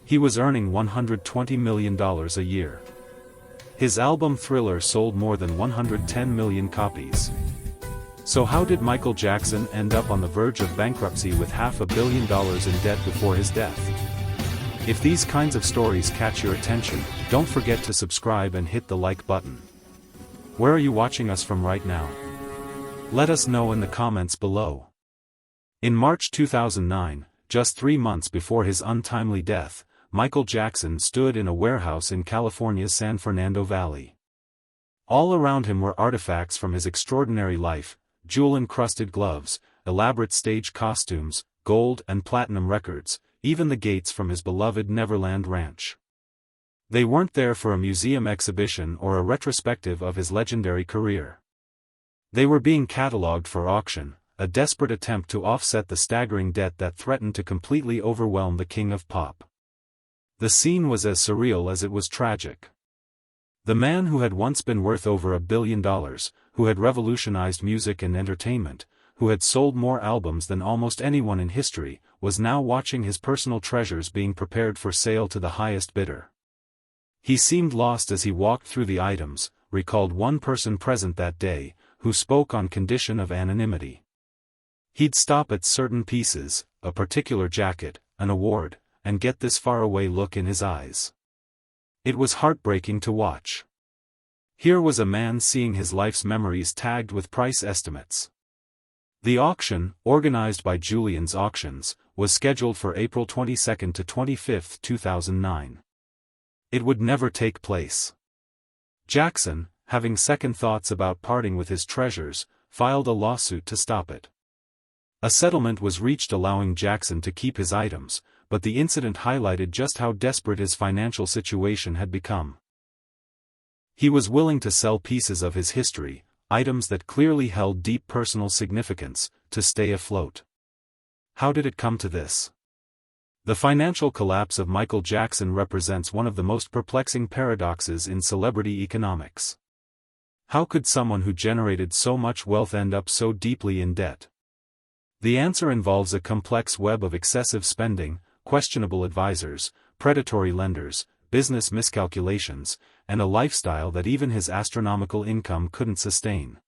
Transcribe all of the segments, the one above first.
He was earning $120 million a year. His album Thriller sold more than 110 million copies. So how did Michael Jackson end up on the verge of bankruptcy with $500 million in debt before his death? If these kinds of stories catch your attention, don't forget to subscribe and hit the like button. Where are you watching us from right now? Let us know in the comments below. In March 2009, just 3 months before his untimely death, Michael Jackson stood in a warehouse in California's San Fernando Valley. All around him were artifacts from his extraordinary life: jewel-encrusted gloves, elaborate stage costumes, gold and platinum records, even the gates from his beloved Neverland Ranch. They weren't there for a museum exhibition or a retrospective of his legendary career. They were being catalogued for auction, a desperate attempt to offset the staggering debt that threatened to completely overwhelm the king of pop. The scene was as surreal as it was tragic. The man who had once been worth over $1 billion, who had revolutionized music and entertainment, who had sold more albums than almost anyone in history, was now watching his personal treasures being prepared for sale to the highest bidder. He seemed lost as he walked through the items, recalled one person present that day, who spoke on condition of anonymity. He'd stop at certain pieces, a particular jacket, an award, and get this faraway look in his eyes. It was heartbreaking to watch. Here was a man seeing his life's memories tagged with price estimates. The auction, organized by Julian's Auctions, was scheduled for April 22 to 25, 2009. It would never take place. Jackson, having second thoughts about parting with his treasures, filed a lawsuit to stop it. A settlement was reached allowing Jackson to keep his items, but the incident highlighted just how desperate his financial situation had become. He was willing to sell pieces of his history, items that clearly held deep personal significance, to stay afloat. How did it come to this? The financial collapse of Michael Jackson represents one of the most perplexing paradoxes in celebrity economics. How could someone who generated so much wealth end up so deeply in debt? The answer involves a complex web of excessive spending, questionable advisors, predatory lenders, business miscalculations, and a lifestyle that even his astronomical income couldn't sustain.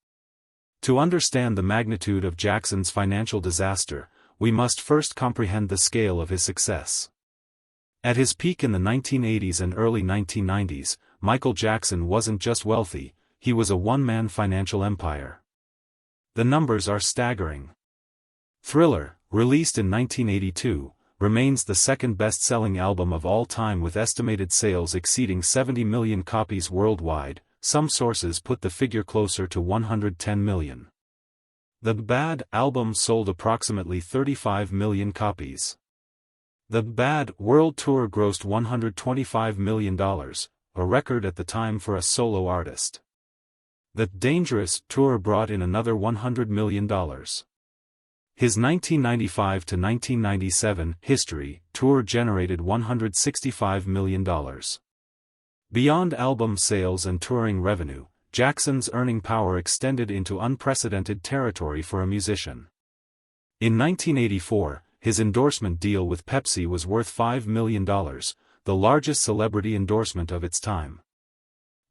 To understand the magnitude of Jackson's financial disaster, we must first comprehend the scale of his success. At his peak in the 1980s and early 1990s, Michael Jackson wasn't just wealthy, he was a one-man financial empire. The numbers are staggering. Thriller, released in 1982, remains the second best-selling album of all time with estimated sales exceeding 70 million copies worldwide. Some sources put the figure closer to 110 million. The Bad album sold approximately 35 million copies. The Bad World Tour grossed $125 million, a record at the time for a solo artist. The Dangerous Tour brought in another $100 million. His 1995 to 1997 History Tour generated $165 million. Beyond album sales and touring revenue, Jackson's earning power extended into unprecedented territory for a musician. In 1984, his endorsement deal with Pepsi was worth $5 million, the largest celebrity endorsement of its time.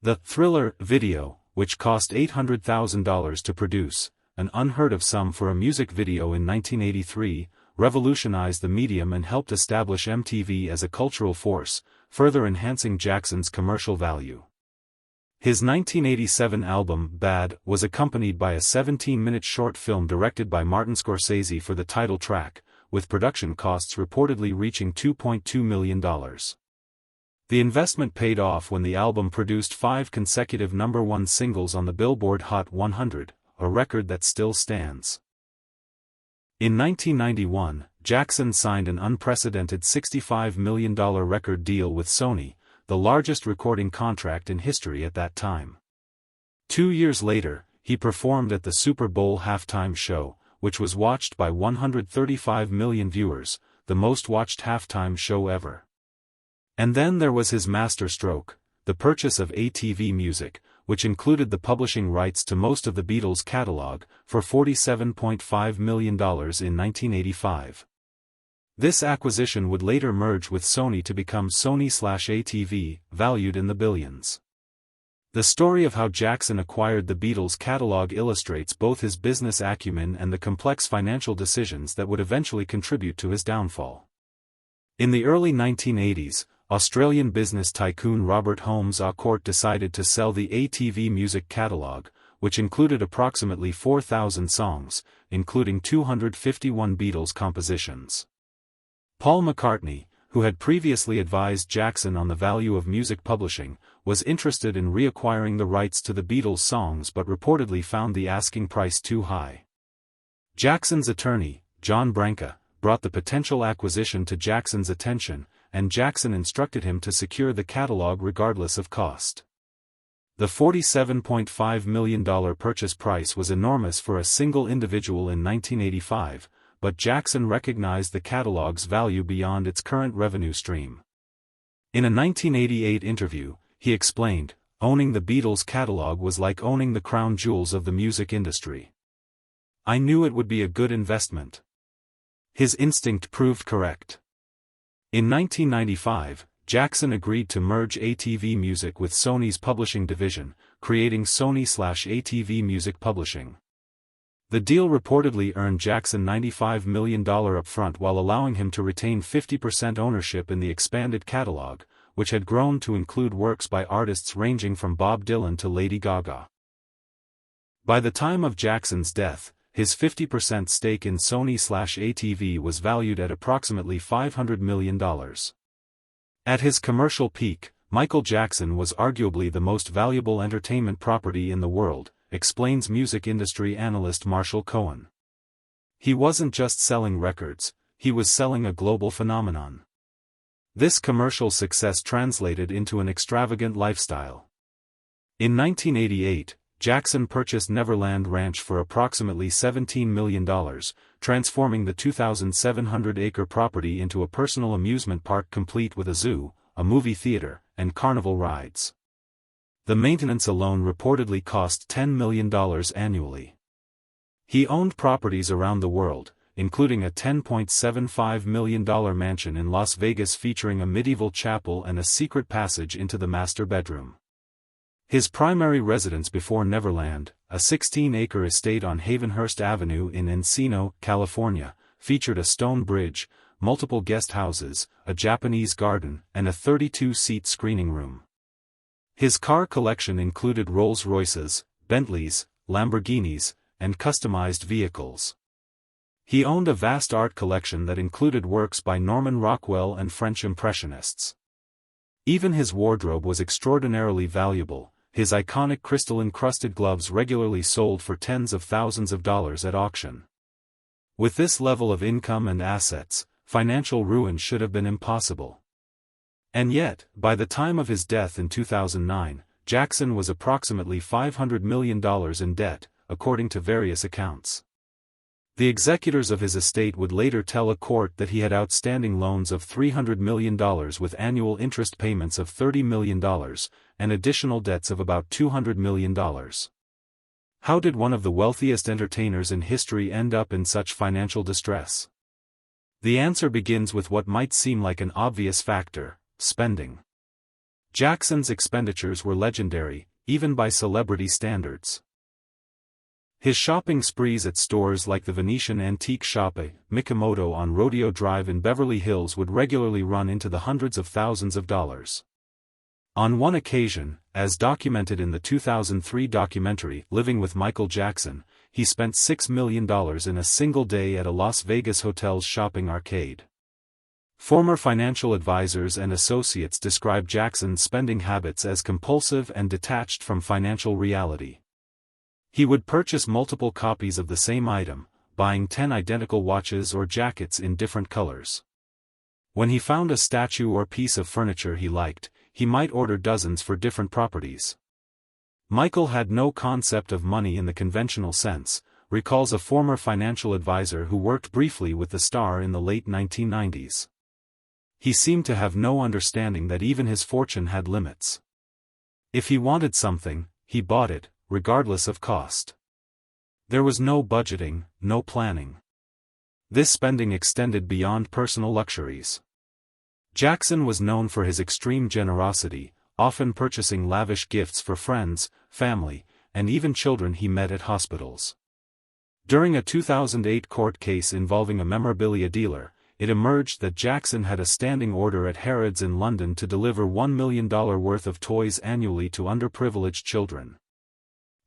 The Thriller video, which cost $800,000 to produce, an unheard-of sum for a music video in 1983, revolutionized the medium and helped establish MTV as a cultural force, further enhancing Jackson's commercial value. His 1987 album, Bad, was accompanied by a 17-minute short film directed by Martin Scorsese for the title track, with production costs reportedly reaching $2.2 million. The investment paid off when the album produced 5 consecutive #1 singles on the Billboard Hot 100, a record that still stands. In 1991, Jackson signed an unprecedented $65 million record deal with Sony, the largest recording contract in history at that time. 2 years later, he performed at the Super Bowl halftime show, which was watched by 135 million viewers, the most watched halftime show ever. And then there was his masterstroke, the purchase of ATV Music, which included the publishing rights to most of the Beatles' catalog, for $47.5 million in 1985. This acquisition would later merge with Sony to become Sony/ATV, valued in the billions. The story of how Jackson acquired the Beatles catalog illustrates both his business acumen and the complex financial decisions that would eventually contribute to his downfall. In the early 1980s, Australian business tycoon Robert Holmes à Court decided to sell the ATV music catalog, which included approximately 4,000 songs, including 251 Beatles compositions. Paul McCartney, who had previously advised Jackson on the value of music publishing, was interested in reacquiring the rights to the Beatles songs but reportedly found the asking price too high. Jackson's attorney, John Branca, brought the potential acquisition to Jackson's attention, and Jackson instructed him to secure the catalog regardless of cost. The $47.5 million purchase price was enormous for a single individual in 1985, but Jackson recognized the catalog's value beyond its current revenue stream. In a 1988 interview, he explained, "Owning the Beatles catalog was like owning the crown jewels of the music industry. I knew it would be a good investment." His instinct proved correct. In 1995, Jackson agreed to merge ATV Music with Sony's publishing division, creating Sony/ATV Music Publishing. The deal reportedly earned Jackson $95 million upfront while allowing him to retain 50% ownership in the expanded catalog, which had grown to include works by artists ranging from Bob Dylan to Lady Gaga. By the time of Jackson's death, his 50% stake in Sony/ATV was valued at approximately $500 million. At his commercial peak, Michael Jackson was arguably the most valuable entertainment property in the world, explains music industry analyst Marshall Cohen. He wasn't just selling records, he was selling a global phenomenon. This commercial success translated into an extravagant lifestyle. In 1988, Jackson purchased Neverland Ranch for approximately $17 million, transforming the 2,700-acre property into a personal amusement park complete with a zoo, a movie theater, and carnival rides. The maintenance alone reportedly cost $10 million annually. He owned properties around the world, including a $10.75 million mansion in Las Vegas featuring a medieval chapel and a secret passage into the master bedroom. His primary residence before Neverland, a 16-acre estate on Havenhurst Avenue in Encino, California, featured a stone bridge, multiple guest houses, a Japanese garden, and a 32-seat screening room. His car collection included Rolls-Royces, Bentleys, Lamborghinis, and customized vehicles. He owned a vast art collection that included works by Norman Rockwell and French Impressionists. Even his wardrobe was extraordinarily valuable. His iconic crystal-encrusted gloves regularly sold for tens of thousands of dollars at auction. With this level of income and assets, financial ruin should have been impossible. And yet, by the time of his death in 2009, Jackson was approximately $500 million in debt, according to various accounts. The executors of his estate would later tell a court that he had outstanding loans of $300 million with annual interest payments of $30 million, and additional debts of about $200 million. How did one of the wealthiest entertainers in history end up in such financial distress? The answer begins with what might seem like an obvious factor: spending. Jackson's expenditures were legendary, even by celebrity standards. His shopping sprees at stores like the Venetian Antique Shop Mikimoto on Rodeo Drive in Beverly Hills would regularly run into the hundreds of thousands of dollars. On one occasion, as documented in the 2003 documentary Living with Michael Jackson, he spent $6 million in a single day at a Las Vegas hotel's shopping arcade. Former financial advisors and associates describe Jackson's spending habits as compulsive and detached from financial reality. He would purchase multiple copies of the same item, buying 10 identical watches or jackets in different colors. When he found a statue or piece of furniture he liked, he might order dozens for different properties. Michael had no concept of money in the conventional sense, recalls a former financial advisor who worked briefly with the star in the late 1990s. He seemed to have no understanding that even his fortune had limits. If he wanted something, he bought it, regardless of cost. There was no budgeting, no planning. This spending extended beyond personal luxuries. Jackson was known for his extreme generosity, often purchasing lavish gifts for friends, family, and even children he met at hospitals. During a 2008 court case involving a memorabilia dealer, it emerged that Jackson had a standing order at Harrods in London to deliver $1 million worth of toys annually to underprivileged children.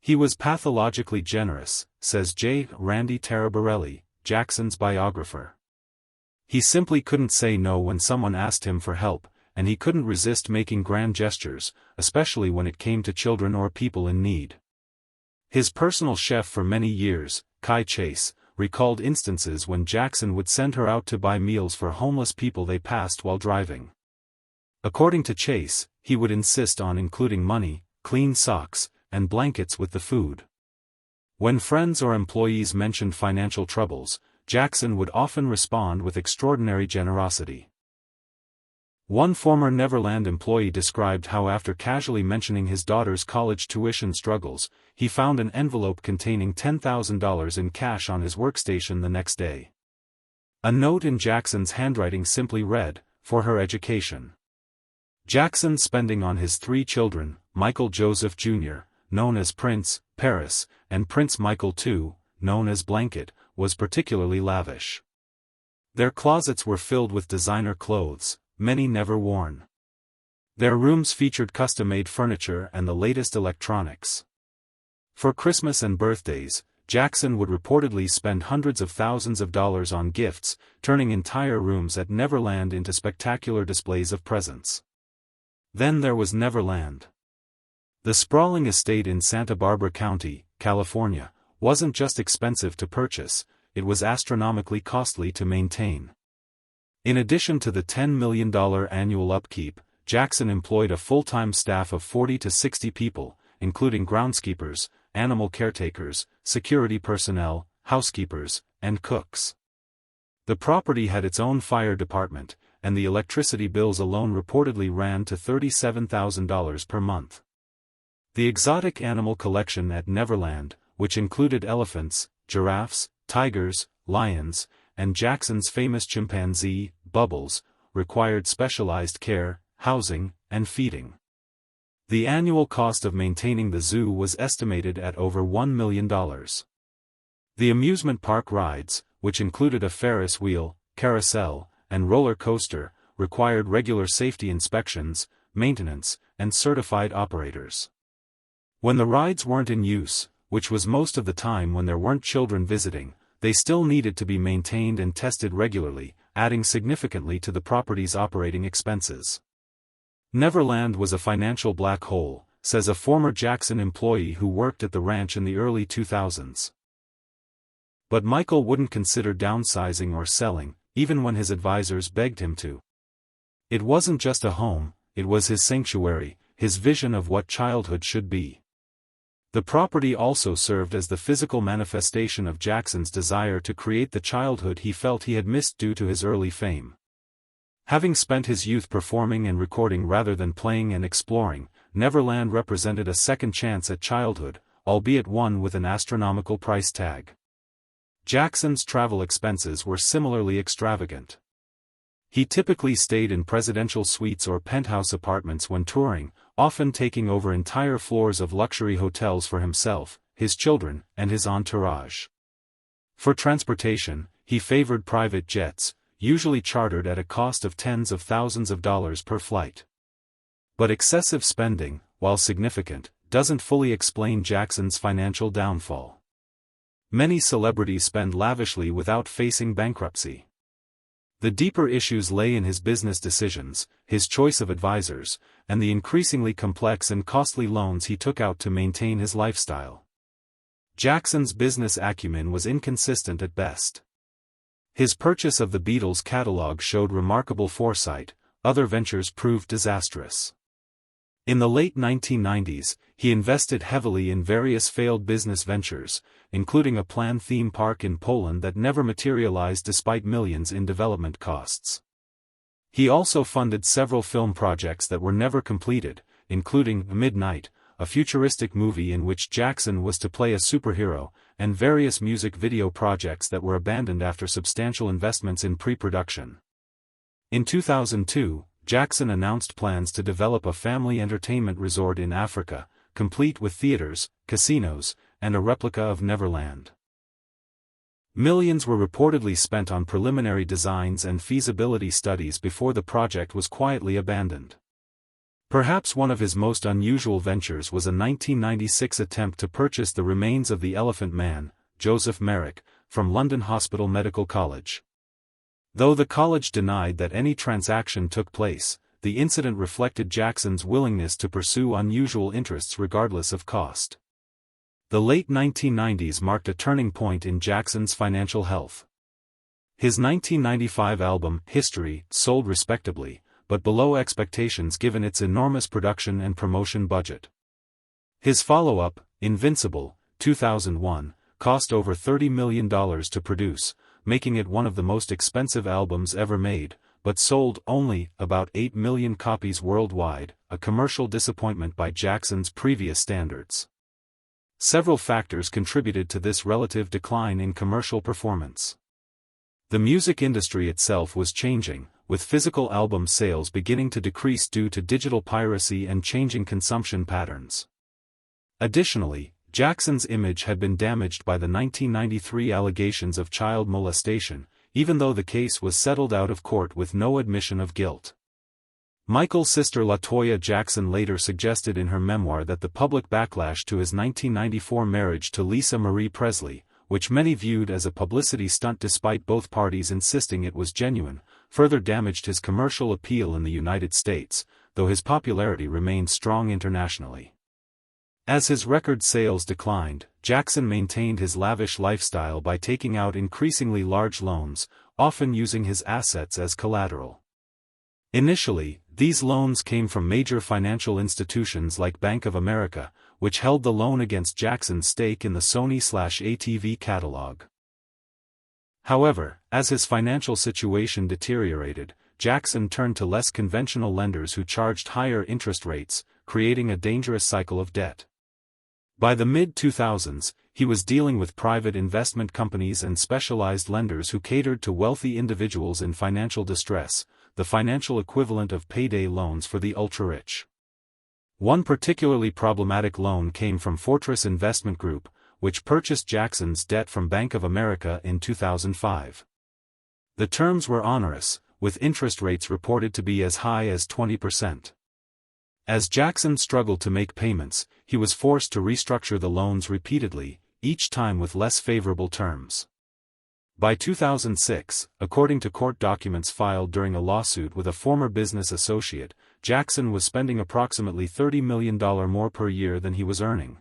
He was pathologically generous, says J. Randy Taraborelli, Jackson's biographer. He simply couldn't say no when someone asked him for help, and he couldn't resist making grand gestures, especially when it came to children or people in need. His personal chef for many years, Kai Chase, recalled instances when Jackson would send her out to buy meals for homeless people they passed while driving. According to Chase, he would insist on including money, clean socks, and blankets with the food. When friends or employees mentioned financial troubles, Jackson would often respond with extraordinary generosity. One former Neverland employee described how after casually mentioning his daughter's college tuition struggles, he found an envelope containing $10,000 in cash on his workstation the next day. A note in Jackson's handwriting simply read, "For her education." Jackson's spending on his 3 children, Michael Joseph Jr., known as Prince, Paris, and Prince Michael II, known as Blanket, was particularly lavish. Their closets were filled with designer clothes, many never worn. Their rooms featured custom-made furniture and the latest electronics. For Christmas and birthdays, Jackson would reportedly spend hundreds of thousands of dollars on gifts, turning entire rooms at Neverland into spectacular displays of presents. Then there was Neverland. The sprawling estate in Santa Barbara County, California, wasn't just expensive to purchase, it was astronomically costly to maintain. In addition to the $10 million annual upkeep, Jackson employed a full-time staff of 40 to 60 people, including groundskeepers, animal caretakers, security personnel, housekeepers, and cooks. The property had its own fire department, and the electricity bills alone reportedly ran to $37,000 per month. The exotic animal collection at Neverland, which included elephants, giraffes, tigers, lions, and Jackson's famous chimpanzee, Bubbles, required specialized care, housing, and feeding. The annual cost of maintaining the zoo was estimated at over $1 million. The amusement park rides, which included a Ferris wheel, carousel, and roller coaster, required regular safety inspections, maintenance, and certified operators. When the rides weren't in use, which was most of the time when there weren't children visiting, they still needed to be maintained and tested regularly, adding significantly to the property's operating expenses. Neverland was a financial black hole, says a former Jackson employee who worked at the ranch in the early 2000s. But Michael wouldn't consider downsizing or selling, even when his advisors begged him to. It wasn't just a home, it was his sanctuary, his vision of what childhood should be. The property also served as the physical manifestation of Jackson's desire to create the childhood he felt he had missed due to his early fame. Having spent his youth performing and recording rather than playing and exploring, Neverland represented a second chance at childhood, albeit one with an astronomical price tag. Jackson's travel expenses were similarly extravagant. He typically stayed in presidential suites or penthouse apartments when touring, often taking over entire floors of luxury hotels for himself, his children, and his entourage. For transportation, he favored private jets, usually chartered at a cost of tens of thousands of dollars per flight. But excessive spending, while significant, doesn't fully explain Jackson's financial downfall. Many celebrities spend lavishly without facing bankruptcy. The deeper issues lay in his business decisions, his choice of advisors, and the increasingly complex and costly loans he took out to maintain his lifestyle. Jackson's business acumen was inconsistent at best. His purchase of the Beatles catalog showed remarkable foresight, other ventures proved disastrous. In the late 1990s, he invested heavily in various failed business ventures, including a planned theme park in Poland that never materialized despite millions in development costs. He also funded several film projects that were never completed, including Midnight, a futuristic movie in which Jackson was to play a superhero, and various music video projects that were abandoned after substantial investments in pre-production. In 2002, Jackson announced plans to develop a family entertainment resort in Africa, complete with theaters, casinos, and a replica of Neverland. Millions were reportedly spent on preliminary designs and feasibility studies before the project was quietly abandoned. Perhaps one of his most unusual ventures was a 1996 attempt to purchase the remains of the Elephant Man, Joseph Merrick, from London Hospital Medical College. Though the college denied that any transaction took place, the incident reflected Jackson's willingness to pursue unusual interests regardless of cost. The late 1990s marked a turning point in Jackson's financial health. His 1995 album, History, sold respectably, but below expectations given its enormous production and promotion budget. His follow-up, Invincible, 2001, cost over $30 million to produce, making it one of the most expensive albums ever made, but sold only about 8 million copies worldwide, a commercial disappointment by Jackson's previous standards. Several factors contributed to this relative decline in commercial performance. The music industry itself was changing, with physical album sales beginning to decrease due to digital piracy and changing consumption patterns. Additionally, Jackson's image had been damaged by the 1993 allegations of child molestation, even though the case was settled out of court with no admission of guilt. Michael's sister LaToya Jackson later suggested in her memoir that the public backlash to his 1994 marriage to Lisa Marie Presley, which many viewed as a publicity stunt despite both parties insisting it was genuine, further damaged his commercial appeal in the United States, though his popularity remained strong internationally. As his record sales declined, Jackson maintained his lavish lifestyle by taking out increasingly large loans, often using his assets as collateral. Initially, these loans came from major financial institutions like Bank of America, which held the loan against Jackson's stake in the Sony/ATV catalog. However, as his financial situation deteriorated, Jackson turned to less conventional lenders who charged higher interest rates, creating a dangerous cycle of debt. By the mid-2000s, he was dealing with private investment companies and specialized lenders who catered to wealthy individuals in financial distress, the financial equivalent of payday loans for the ultra-rich. One particularly problematic loan came from Fortress Investment Group, which purchased Jackson's debt from Bank of America in 2005. The terms were onerous, with interest rates reported to be as high as 20%. As Jackson struggled to make payments, he was forced to restructure the loans repeatedly, each time with less favorable terms. By 2006, according to court documents filed during a lawsuit with a former business associate, Jackson was spending approximately $30 million more per year than he was earning.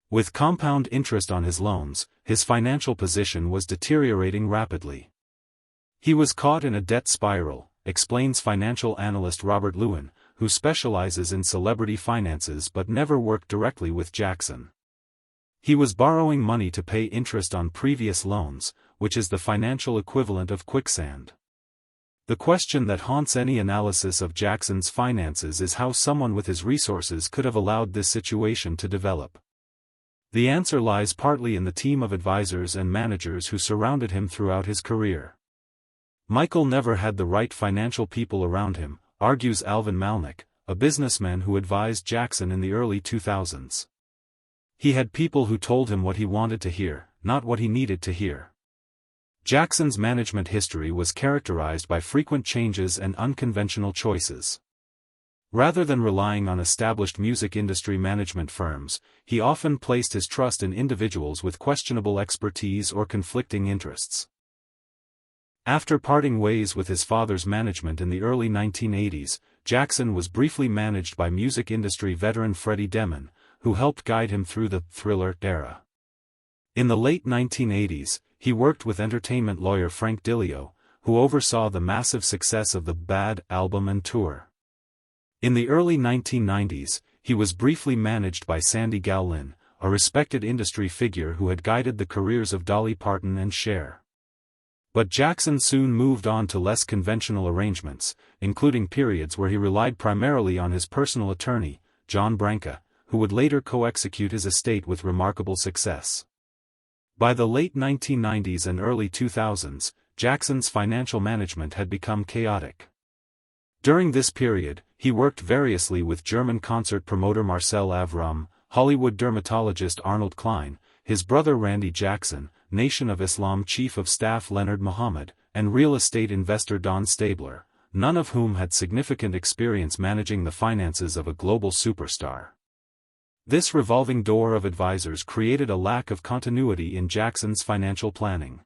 With compound interest on his loans, his financial position was deteriorating rapidly. He was caught in a debt spiral, explains financial analyst Robert Lewin, who specializes in celebrity finances but never worked directly with Jackson. He was borrowing money to pay interest on previous loans, which is the financial equivalent of quicksand. The question that haunts any analysis of Jackson's finances is how someone with his resources could have allowed this situation to develop. The answer lies partly in the team of advisors and managers who surrounded him throughout his career. Michael never had the right financial people around him, argues Alvin Malnick, a businessman who advised Jackson in the early 2000s. He had people who told him what he wanted to hear, not what he needed to hear. Jackson's management history was characterized by frequent changes and unconventional choices. Rather than relying on established music industry management firms, he often placed his trust in individuals with questionable expertise or conflicting interests. After parting ways with his father's management in the early 1980s, Jackson was briefly managed by music industry veteran Freddie Demon, who helped guide him through the Thriller era. In the late 1980s, he worked with entertainment lawyer Frank Dillio, who oversaw the massive success of the Bad album and tour. In the early 1990s, he was briefly managed by Sandy Gowlin, a respected industry figure who had guided the careers of Dolly Parton and Cher. But Jackson soon moved on to less conventional arrangements, including periods where he relied primarily on his personal attorney, John Branca, who would later co-execute his estate with remarkable success. By the late 1990s and early 2000s, Jackson's financial management had become chaotic. During this period, he worked variously with German concert promoter Marcel Avram, Hollywood dermatologist Arnold Klein, his brother Randy Jackson, Nation of Islam Chief of Staff Leonard Mohammed, and real estate investor Don Stabler, none of whom had significant experience managing the finances of a global superstar. This revolving door of advisors created a lack of continuity in Jackson's financial planning.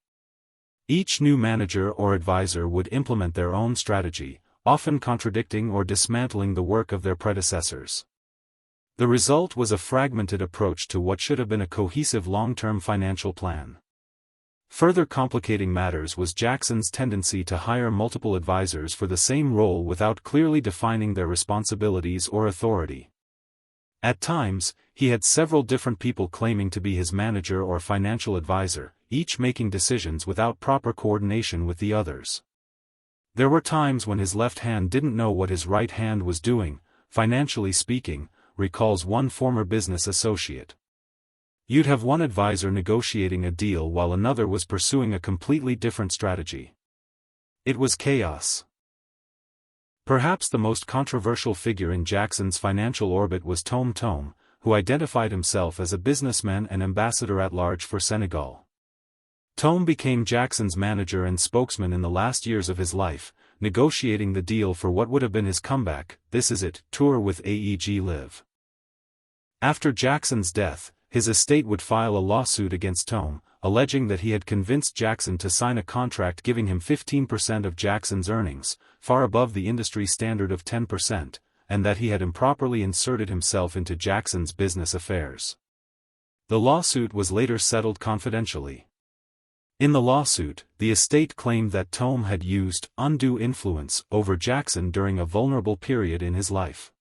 Each new manager or advisor would implement their own strategy, often contradicting or dismantling the work of their predecessors. The result was a fragmented approach to what should have been a cohesive long-term financial plan. Further complicating matters was Jackson's tendency to hire multiple advisors for the same role without clearly defining their responsibilities or authority. At times, he had several different people claiming to be his manager or financial advisor, each making decisions without proper coordination with the others. There were times when his left hand didn't know what his right hand was doing, financially speaking, recalls one former business associate. You'd have one advisor negotiating a deal while another was pursuing a completely different strategy. It was chaos. Perhaps the most controversial figure in Jackson's financial orbit was Tom, who identified himself as a businessman and ambassador at large for Senegal. Tom became Jackson's manager and spokesman in the last years of his life, negotiating the deal for what would have been his comeback, This Is It, tour with AEG Live. After Jackson's death, his estate would file a lawsuit against Tom, alleging that he had convinced Jackson to sign a contract giving him 15% of Jackson's earnings, far above the industry standard of 10%, and that he had improperly inserted himself into Jackson's business affairs. The lawsuit was later settled confidentially. In the lawsuit, the estate claimed that Tom had used undue influence over Jackson during a vulnerable period in his life.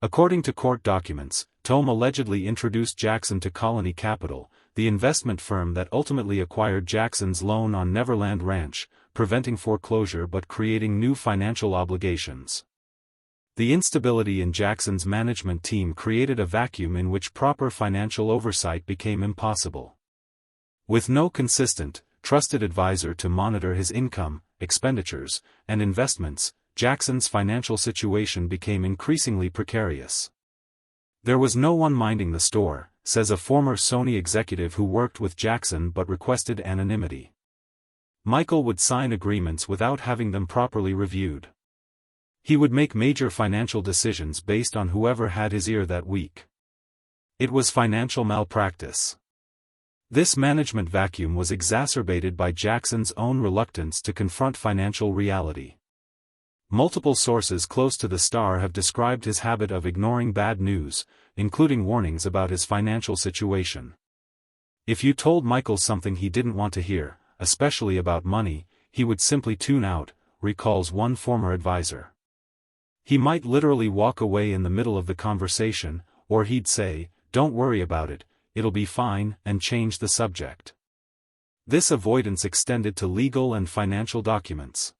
According to court documents, Tom allegedly introduced Jackson to Colony Capital, the investment firm that ultimately acquired Jackson's loan on Neverland Ranch, preventing foreclosure but creating new financial obligations. The instability in Jackson's management team created a vacuum in which proper financial oversight became impossible. With no consistent, trusted advisor to monitor his income, expenditures, and investments, Jackson's financial situation became increasingly precarious. There was no one minding the store, says a former Sony executive who worked with Jackson but requested anonymity. Michael would sign agreements without having them properly reviewed. He would make major financial decisions based on whoever had his ear that week. It was financial malpractice. This management vacuum was exacerbated by Jackson's own reluctance to confront financial reality. Multiple sources close to the star have described his habit of ignoring bad news, including warnings about his financial situation. If you told Michael something he didn't want to hear, especially about money, he would simply tune out, recalls one former advisor. He might literally walk away in the middle of the conversation, or he'd say, "Don't worry about it, it'll be fine," and change the subject. This avoidance extended to legal and financial documents.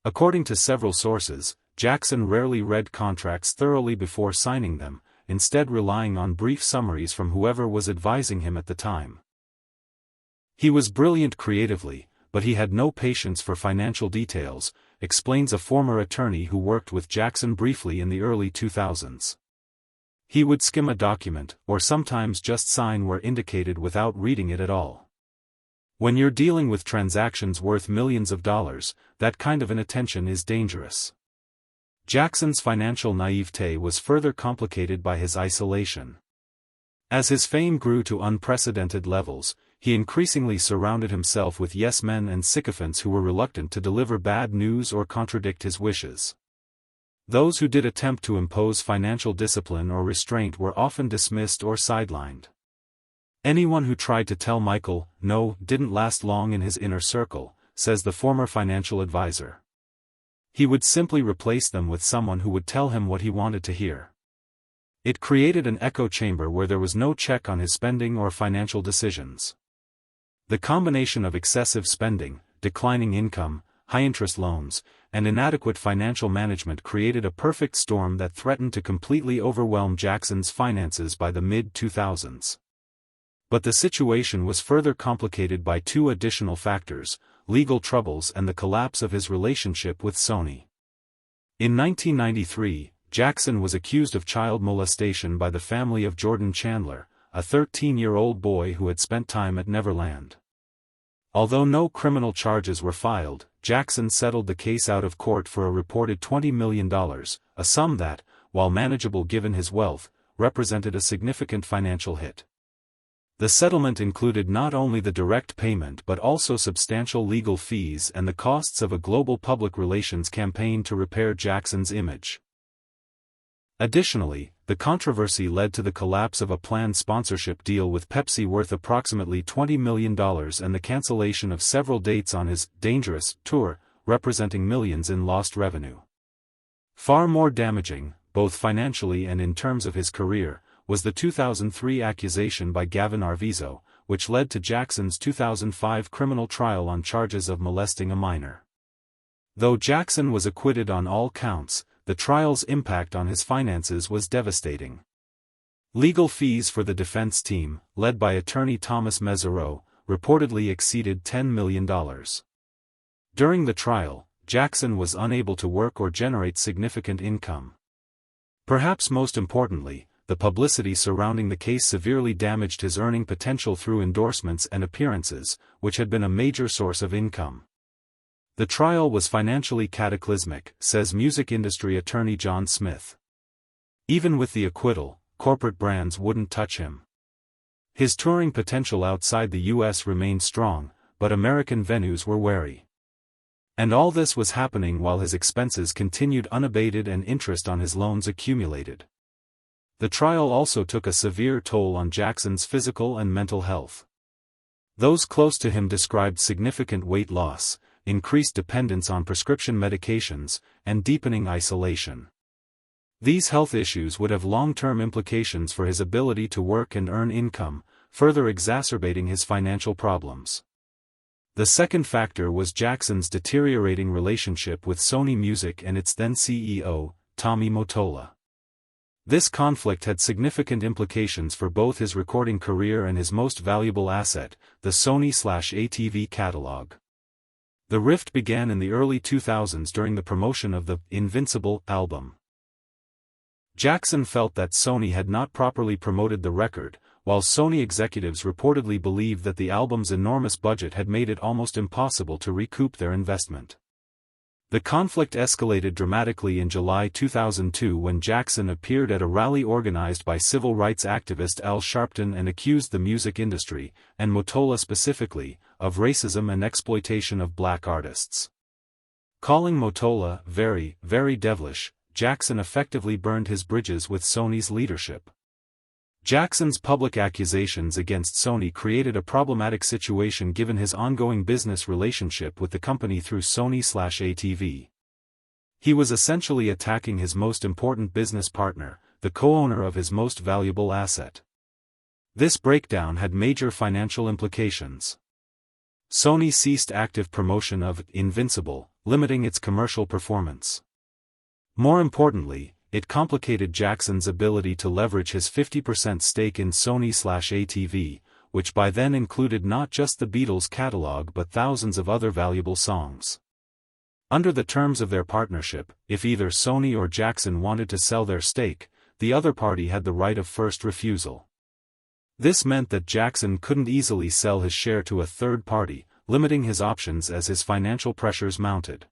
According to several sources, Jackson rarely read contracts thoroughly before signing them, instead relying on brief summaries from whoever was advising him at the time. He was brilliant creatively, but he had no patience for financial details, explains a former attorney who worked with Jackson briefly in the early 2000s. He would skim a document, or sometimes just sign where indicated without reading it at all. When you're dealing with transactions worth millions of dollars, that kind of inattention is dangerous. Jackson's financial naivete was further complicated by his isolation. As his fame grew to unprecedented levels, he increasingly surrounded himself with yes-men and sycophants who were reluctant to deliver bad news or contradict his wishes. Those who did attempt to impose financial discipline or restraint were often dismissed or sidelined. Anyone who tried to tell Michael no didn't last long in his inner circle, says the former financial advisor. He would simply replace them with someone who would tell him what he wanted to hear. It created an echo chamber where there was no check on his spending or financial decisions. The combination of excessive spending, declining income, high-interest loans, and inadequate financial management created a perfect storm that threatened to completely overwhelm Jackson's finances by the mid-2000s. But the situation was further complicated by two additional factors: legal troubles and the collapse of his relationship with Sony. In 1993, Jackson was accused of child molestation by the family of Jordan Chandler, a 13-year-old boy who had spent time at Neverland. Although no criminal charges were filed, Jackson settled the case out of court for a reported $20 million, a sum that, while manageable given his wealth, represented a significant financial hit. The settlement included not only the direct payment but also substantial legal fees and the costs of a global public relations campaign to repair Jackson's image. Additionally, the controversy led to the collapse of a planned sponsorship deal with Pepsi worth approximately $20 million and the cancellation of several dates on his Dangerous tour, representing millions in lost revenue. Far more damaging, both financially and in terms of his career, was the 2003 accusation by Gavin Arvizo, which led to Jackson's 2005 criminal trial on charges of molesting a minor. Though Jackson was acquitted on all counts, the trial's impact on his finances was devastating. Legal fees for the defense team, led by attorney Thomas Mesereau, reportedly exceeded $10 million. During the trial, Jackson was unable to work or generate significant income. Perhaps most importantly, the publicity surrounding the case severely damaged his earning potential through endorsements and appearances, which had been a major source of income. The trial was financially cataclysmic, says music industry attorney John Smith. Even with the acquittal, corporate brands wouldn't touch him. His touring potential outside the U.S. remained strong, but American venues were wary. And all this was happening while his expenses continued unabated and interest on his loans accumulated. The trial also took a severe toll on Jackson's physical and mental health. Those close to him described significant weight loss, increased dependence on prescription medications, and deepening isolation. These health issues would have long-term implications for his ability to work and earn income, further exacerbating his financial problems. The second factor was Jackson's deteriorating relationship with Sony Music and its then CEO, Tommy Mottola. This conflict had significant implications for both his recording career and his most valuable asset, the Sony/ATV catalog. The rift began in the early 2000s during the promotion of the Invincible album. Jackson felt that Sony had not properly promoted the record, while Sony executives reportedly believed that the album's enormous budget had made it almost impossible to recoup their investment. The conflict escalated dramatically in July 2002 when Jackson appeared at a rally organized by civil rights activist Al Sharpton and accused the music industry, and Mottola specifically, of racism and exploitation of black artists. Calling Mottola very, very devilish, Jackson effectively burned his bridges with Sony's leadership. Jackson's public accusations against Sony created a problematic situation given his ongoing business relationship with the company through Sony/ATV. He was essentially attacking his most important business partner, the co-owner of his most valuable asset. This breakdown had major financial implications. Sony ceased active promotion of Invincible, limiting its commercial performance. More importantly, it complicated Jackson's ability to leverage his 50% stake in Sony/ATV, which by then included not just the Beatles' catalog but thousands of other valuable songs. Under the terms of their partnership, if either Sony or Jackson wanted to sell their stake, the other party had the right of first refusal. This meant that Jackson couldn't easily sell his share to a third party, limiting his options as his financial pressures mounted.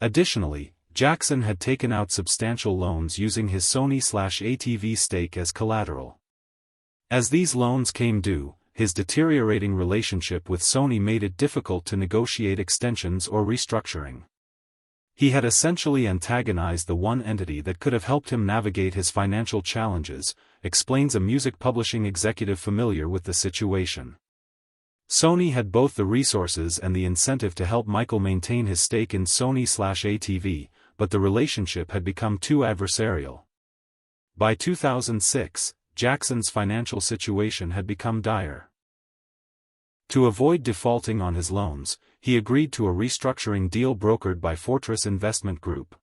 Additionally, Jackson had taken out substantial loans using his Sony/ATV stake as collateral. As these loans came due, his deteriorating relationship with Sony made it difficult to negotiate extensions or restructuring. He had essentially antagonized the one entity that could have helped him navigate his financial challenges, explains a music publishing executive familiar with the situation. Sony had both the resources and the incentive to help Michael maintain his stake in Sony/ATV, but the relationship had become too adversarial. By 2006, Jackson's financial situation had become dire. To avoid defaulting on his loans, he agreed to a restructuring deal brokered by Fortress Investment Group.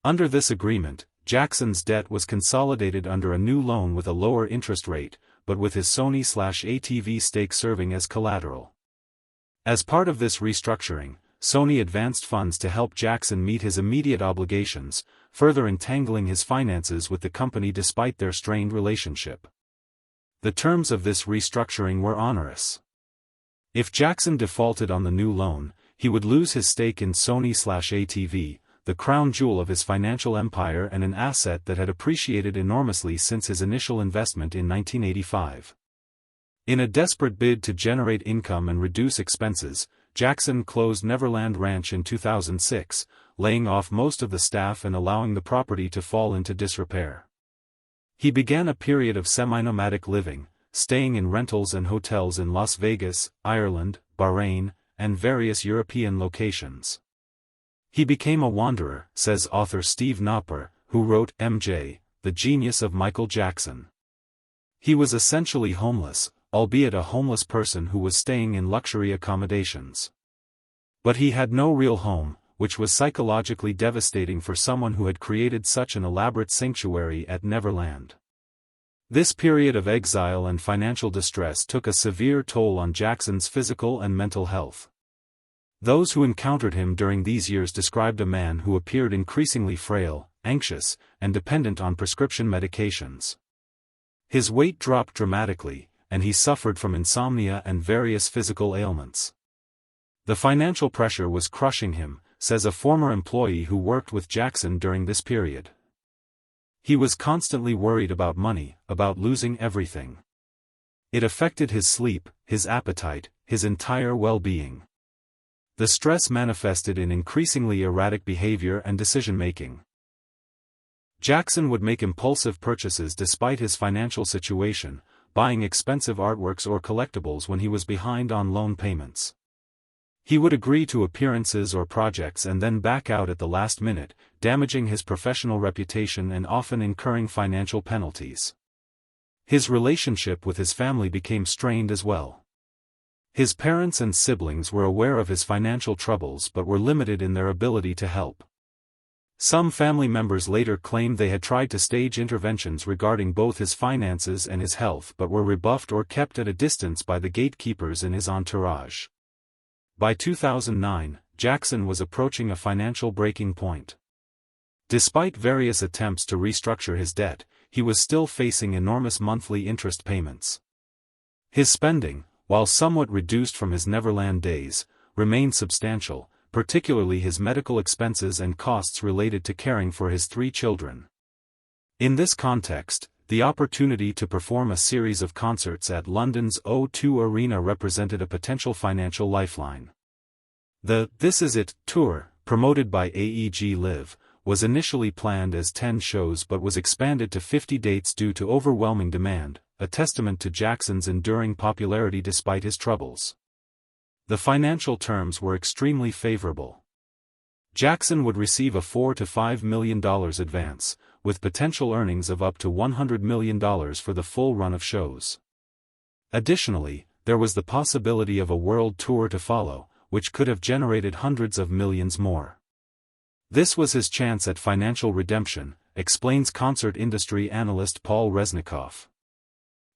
Under this agreement, Jackson's debt was consolidated under a new loan with a lower interest rate, but with his Sony/ATV stake serving as collateral. As part of this restructuring, Sony advanced funds to help Jackson meet his immediate obligations, further entangling his finances with the company despite their strained relationship. The terms of this restructuring were onerous. If Jackson defaulted on the new loan, he would lose his stake in Sony/ATV, the crown jewel of his financial empire and an asset that had appreciated enormously since his initial investment in 1985. In a desperate bid to generate income and reduce expenses, Jackson closed Neverland Ranch in 2006, laying off most of the staff and allowing the property to fall into disrepair. He began a period of semi-nomadic living, staying in rentals and hotels in Las Vegas, Ireland, Bahrain, and various European locations. He became a wanderer, says author Steve Knopper, who wrote MJ, The Genius of Michael Jackson. He was essentially homeless, albeit a homeless person who was staying in luxury accommodations. But he had no real home, which was psychologically devastating for someone who had created such an elaborate sanctuary at Neverland. This period of exile and financial distress took a severe toll on Jackson's physical and mental health. Those who encountered him during these years described a man who appeared increasingly frail, anxious, and dependent on prescription medications. His weight dropped dramatically, and he suffered from insomnia and various physical ailments. The financial pressure was crushing him, says a former employee who worked with Jackson during this period. He was constantly worried about money, about losing everything. It affected his sleep, his appetite, his entire well-being. The stress manifested in increasingly erratic behavior and decision-making. Jackson would make impulsive purchases despite his financial situation, buying expensive artworks or collectibles when he was behind on loan payments. He would agree to appearances or projects and then back out at the last minute, damaging his professional reputation and often incurring financial penalties. His relationship with his family became strained as well. His parents and siblings were aware of his financial troubles but were limited in their ability to help. Some family members later claimed they had tried to stage interventions regarding both his finances and his health but were rebuffed or kept at a distance by the gatekeepers in his entourage. By 2009, Jackson was approaching a financial breaking point. Despite various attempts to restructure his debt, he was still facing enormous monthly interest payments. His spending, while somewhat reduced from his Neverland days, remained substantial, particularly his medical expenses and costs related to caring for his 3 children. In this context, the opportunity to perform a series of concerts at London's O2 Arena represented a potential financial lifeline. The This Is It tour, promoted by AEG Live, was initially planned as 10 shows but was expanded to 50 dates due to overwhelming demand, a testament to Jackson's enduring popularity despite his troubles. The financial terms were extremely favorable. Jackson would receive a $4 to $5 million advance, with potential earnings of up to $100 million for the full run of shows. Additionally, there was the possibility of a world tour to follow, which could have generated hundreds of millions more. This was his chance at financial redemption, explains concert industry analyst Paul Resnikoff.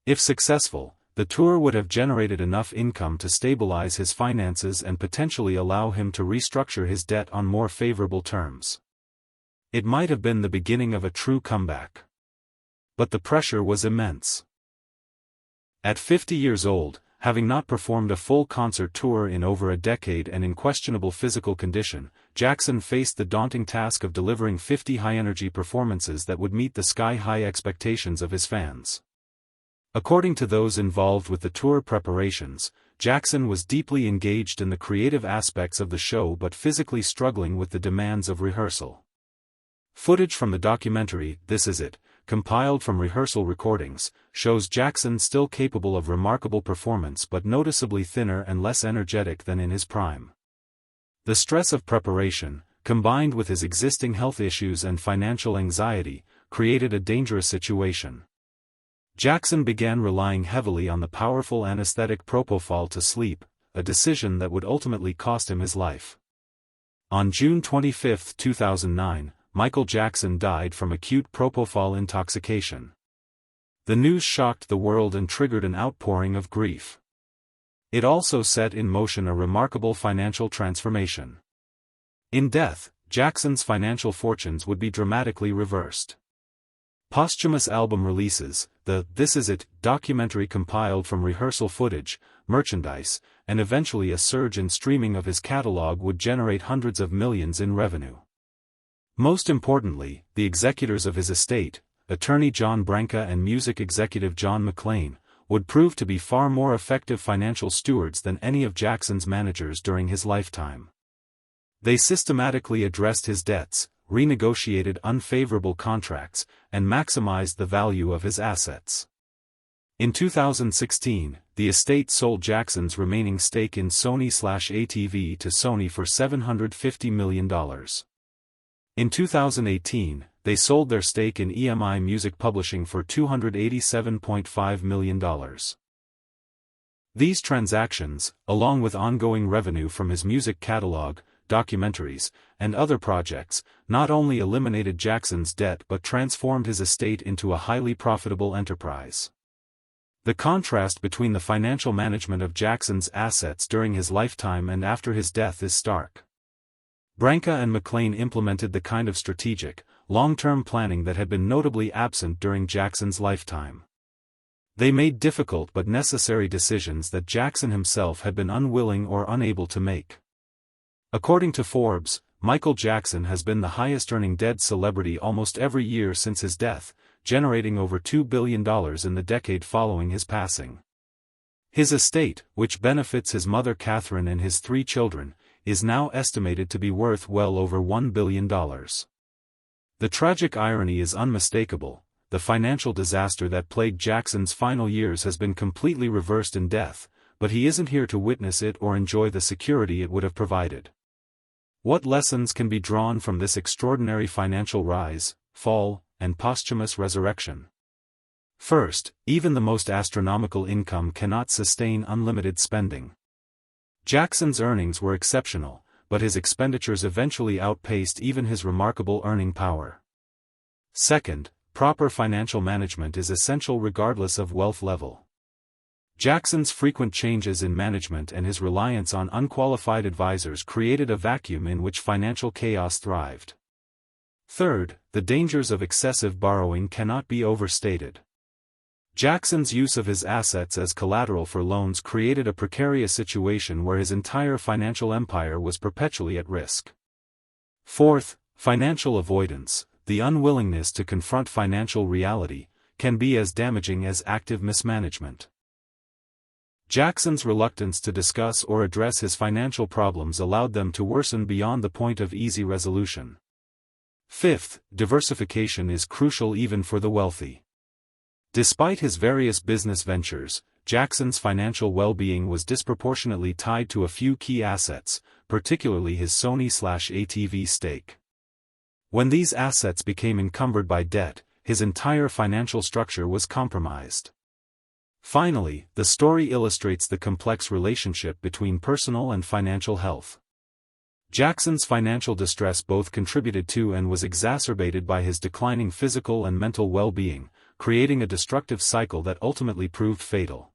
If successful, the tour would have generated enough income to stabilize his finances and potentially allow him to restructure his debt on more favorable terms. It might have been the beginning of a true comeback. But the pressure was immense. At 50 years old, having not performed a full concert tour in over a decade and in questionable physical condition, Jackson faced the daunting task of delivering 50 high-energy performances that would meet the sky-high expectations of his fans. According to those involved with the tour preparations, Jackson was deeply engaged in the creative aspects of the show but physically struggling with the demands of rehearsal. Footage from the documentary, This Is It, compiled from rehearsal recordings, shows Jackson still capable of remarkable performance but noticeably thinner and less energetic than in his prime. The stress of preparation, combined with his existing health issues and financial anxiety, created a dangerous situation. Jackson began relying heavily on the powerful anesthetic propofol to sleep, a decision that would ultimately cost him his life. On June 25, 2009, Michael Jackson died from acute propofol intoxication. The news shocked the world and triggered an outpouring of grief. It also set in motion a remarkable financial transformation. In death, Jackson's financial fortunes would be dramatically reversed. Posthumous album releases, the This Is It documentary compiled from rehearsal footage, merchandise, and eventually a surge in streaming of his catalog would generate hundreds of millions in revenue. Most importantly, the executors of his estate, attorney John Branca and music executive John McClain, would prove to be far more effective financial stewards than any of Jackson's managers during his lifetime. They systematically addressed his debts, renegotiated unfavorable contracts, and maximized the value of his assets. In 2016, the estate sold Jackson's remaining stake in Sony/ATV to Sony for $750 million. In 2018, they sold their stake in EMI Music Publishing for $287.5 million. These transactions, along with ongoing revenue from his music catalog, documentaries, and other projects, not only eliminated Jackson's debt but transformed his estate into a highly profitable enterprise. The contrast between the financial management of Jackson's assets during his lifetime and after his death is stark. Branca and McClain implemented the kind of strategic, long-term planning that had been notably absent during Jackson's lifetime. They made difficult but necessary decisions that Jackson himself had been unwilling or unable to make. According to Forbes, Michael Jackson has been the highest-earning dead celebrity almost every year since his death, generating over $2 billion in the decade following his passing. His estate, which benefits his mother Catherine and his 3 children, is now estimated to be worth well over $1 billion. The tragic irony is unmistakable: the financial disaster that plagued Jackson's final years has been completely reversed in death, but he isn't here to witness it or enjoy the security it would have provided. What lessons can be drawn from this extraordinary financial rise, fall, and posthumous resurrection? First, even the most astronomical income cannot sustain unlimited spending. Jackson's earnings were exceptional, but his expenditures eventually outpaced even his remarkable earning power. Second, proper financial management is essential regardless of wealth level. Jackson's frequent changes in management and his reliance on unqualified advisors created a vacuum in which financial chaos thrived. Third, the dangers of excessive borrowing cannot be overstated. Jackson's use of his assets as collateral for loans created a precarious situation where his entire financial empire was perpetually at risk. Fourth, financial avoidance, the unwillingness to confront financial reality, can be as damaging as active mismanagement. Jackson's reluctance to discuss or address his financial problems allowed them to worsen beyond the point of easy resolution. Fifth, diversification is crucial even for the wealthy. Despite his various business ventures, Jackson's financial well-being was disproportionately tied to a few key assets, particularly his Sony/ATV stake. When these assets became encumbered by debt, his entire financial structure was compromised. Finally, the story illustrates the complex relationship between personal and financial health. Jackson's financial distress both contributed to and was exacerbated by his declining physical and mental well-being, creating a destructive cycle that ultimately proved fatal.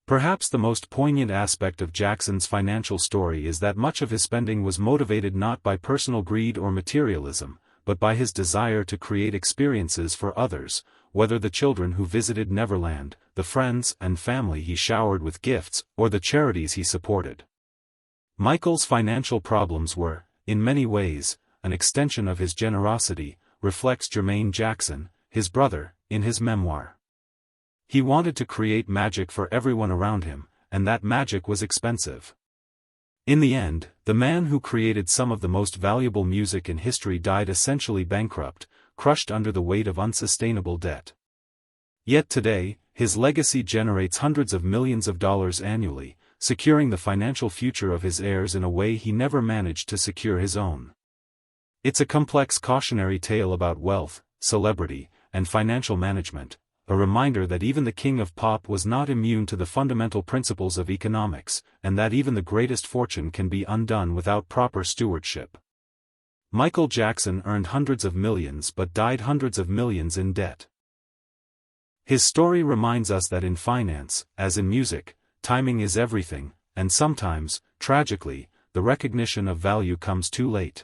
Perhaps the most poignant aspect of Jackson's financial story is that much of his spending was motivated not by personal greed or materialism, but by his desire to create experiences for others, whether the children who visited Neverland, the friends and family he showered with gifts, or the charities he supported. Michael's financial problems were, in many ways, an extension of his generosity, reflects Jermaine Jackson, his brother, in his memoir. He wanted to create magic for everyone around him, and that magic was expensive. In the end, the man who created some of the most valuable music in history died essentially bankrupt, crushed under the weight of unsustainable debt. Yet today, his legacy generates hundreds of millions of dollars annually, securing the financial future of his heirs in a way he never managed to secure his own. It's a complex cautionary tale about wealth, celebrity, and financial management, a reminder that even the king of pop was not immune to the fundamental principles of economics, and that even the greatest fortune can be undone without proper stewardship. Michael Jackson earned hundreds of millions but died hundreds of millions in debt. His story reminds us that in finance, as in music, timing is everything, and sometimes, tragically, the recognition of value comes too late.